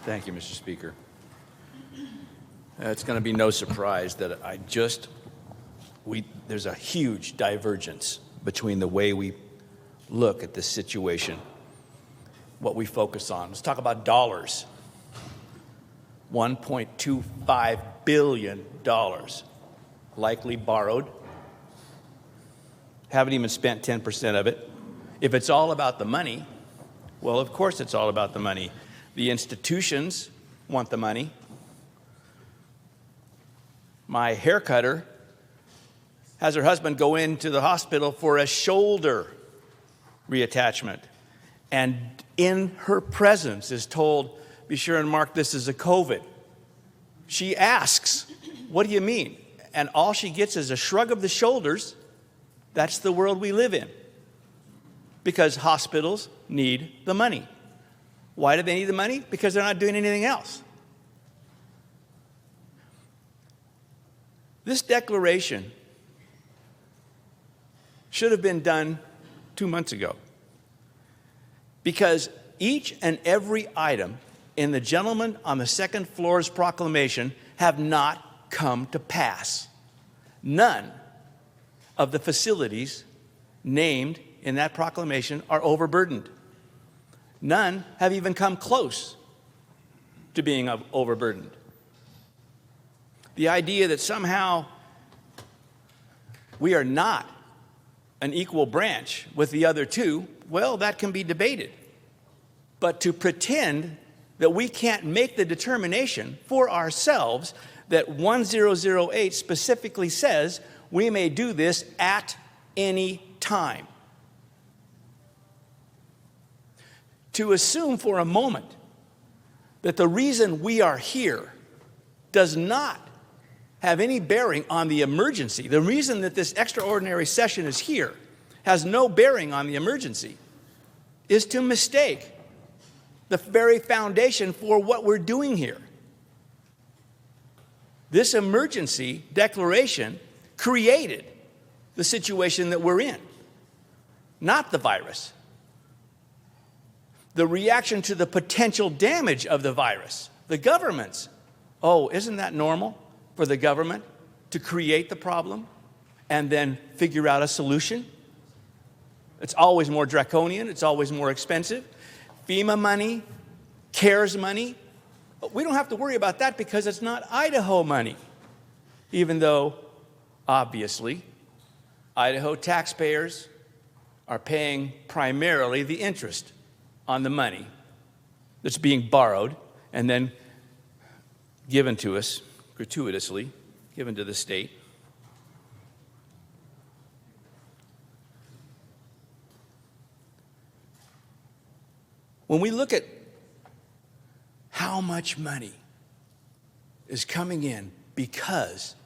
Thank you, Mr. Speaker. It's going to be no surprise that there's a huge divergence between the way we look at this situation, what we focus on. Let's talk about dollars. $1.25 billion likely borrowed. Haven't even spent 10% of it. If it's all about the money, well, of course it's all about the money. The institutions want the money. My hair cutter has her husband go into the hospital for a shoulder reattachment, and in her presence is told, be sure and mark this as a COVID. She asks, what do you mean? And all she gets is a shrug of the shoulders. That's the world we live in. Because hospitals need the money. Why do they need the money? Because they're not doing anything else. This declaration should have been done 2 months ago, because each and every item in the gentleman on the second floor's proclamation have not come to pass. None of the facilities named in that proclamation are overburdened. None have even come close to being overburdened. The idea that somehow we are not an equal branch with the other two, well, that can be debated. But to pretend that we can't make the determination for ourselves that 1008 specifically says we may do this at any time. To assume for a moment that the reason we are here does not have any bearing on the emergency, the reason that this extraordinary session is here has no bearing on the emergency, is to mistake the very foundation for what we're doing here. This emergency declaration created the situation that we're in, not the virus. The reaction to the potential damage of the virus, the government's. Oh, isn't that normal for the government to create the problem and then figure out a solution? It's always more draconian. It's always more expensive. FEMA money, CARES money. But we don't have to worry about that because it's not Idaho money, even though, obviously, Idaho taxpayers are paying primarily the interest on the money that's being borrowed and then given to us, gratuitously given to the state. When we look at how much money is coming in because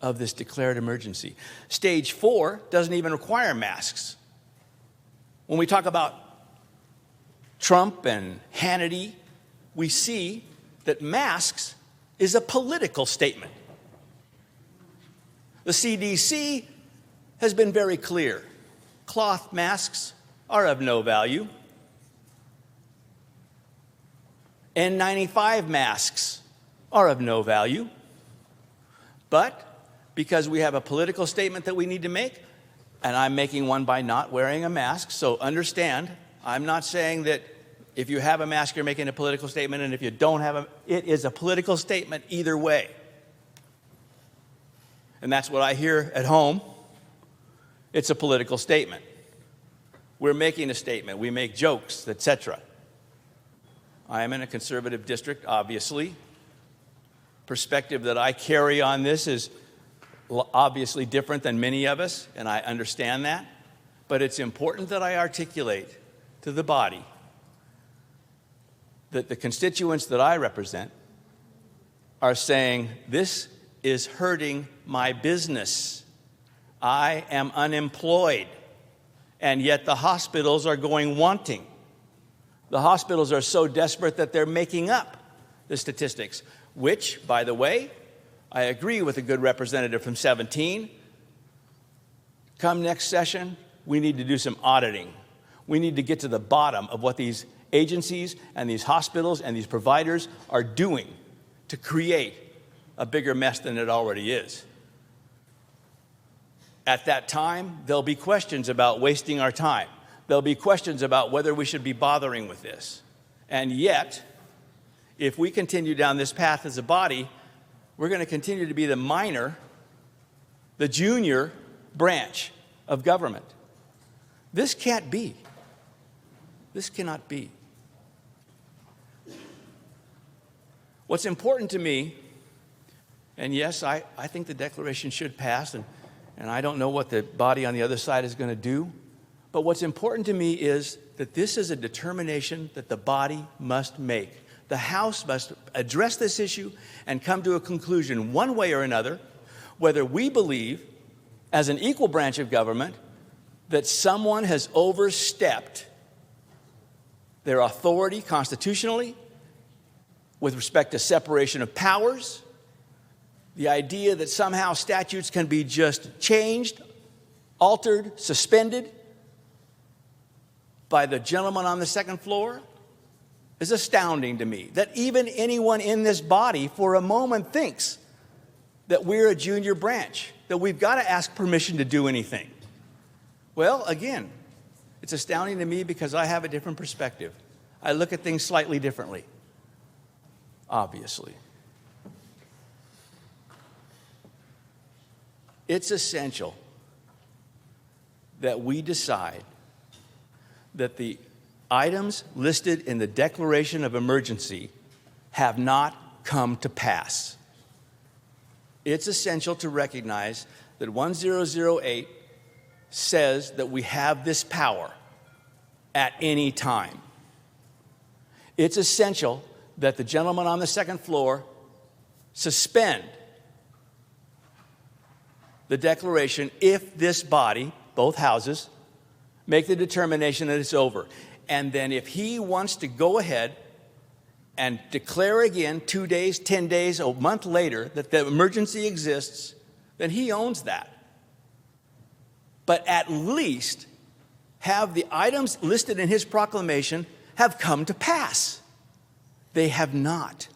of this declared emergency, stage 4 doesn't even require masks. When we talk about Trump and Hannity, we see that masks is a political statement. The CDC has been very clear. Cloth masks are of no value. N95 masks are of no value. But because we have a political statement that we need to make, and I'm making one by not wearing a mask, so understand, I'm not saying that if you have a mask, you're making a political statement, and if you don't have it is a political statement either way. And that's what I hear at home. It's a political statement. We're making a statement. We make jokes, etc. I am in a conservative district, obviously. Perspective that I carry on this is obviously different than many of us, and I understand that. But it's important that I articulate to the body that the constituents that I represent are saying, this is hurting my business. I am unemployed, and yet the hospitals are going wanting. The hospitals are so desperate that they're making up the statistics, which, by the way, I agree with a good representative from 17. Come next session, we need to do some auditing. We need to get to the bottom of what these agencies and these hospitals and these providers are doing to create a bigger mess than it already is. At that time, there'll be questions about wasting our time. There'll be questions about whether we should be bothering with this. And yet, if we continue down this path as a body, we're going to continue to be the junior branch of government. This can't be. This cannot be. What's important to me, and yes, I think the Declaration should pass, and I don't know what the body on the other side is going to do, but what's important to me is that this is a determination that the body must make. The House must address this issue and come to a conclusion one way or another, whether we believe, as an equal branch of government, that someone has overstepped their authority constitutionally with respect to separation of powers, the idea that somehow statutes can be just changed, altered, suspended by the gentleman on the second floor, is astounding to me. That even anyone in this body for a moment thinks that we're a junior branch, that we've got to ask permission to do anything. Well, again, it's astounding to me because I have a different perspective. I look at things slightly differently, obviously. It's essential that we decide that the items listed in the Declaration of Emergency have not come to pass. It's essential to recognize that 1008 says that we have this power at any time. It's essential that the gentleman on the second floor suspend the Declaration if this body, both houses, make the determination that it's over. And then if he wants to go ahead and declare again 2 days, 10 days, a month later that the emergency exists, then he owns that. But at least have the items listed in his proclamation have come to pass. They have not.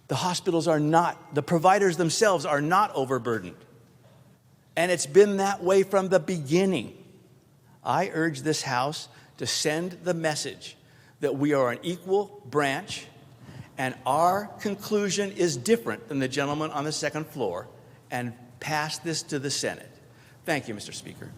The hospitals are not, the providers themselves are not overburdened. And it's been that way from the beginning. I urge this House to send the message that we are an equal branch and our conclusion is different than the gentleman on the second floor, and pass this to the Senate. Thank you, Mr. Speaker.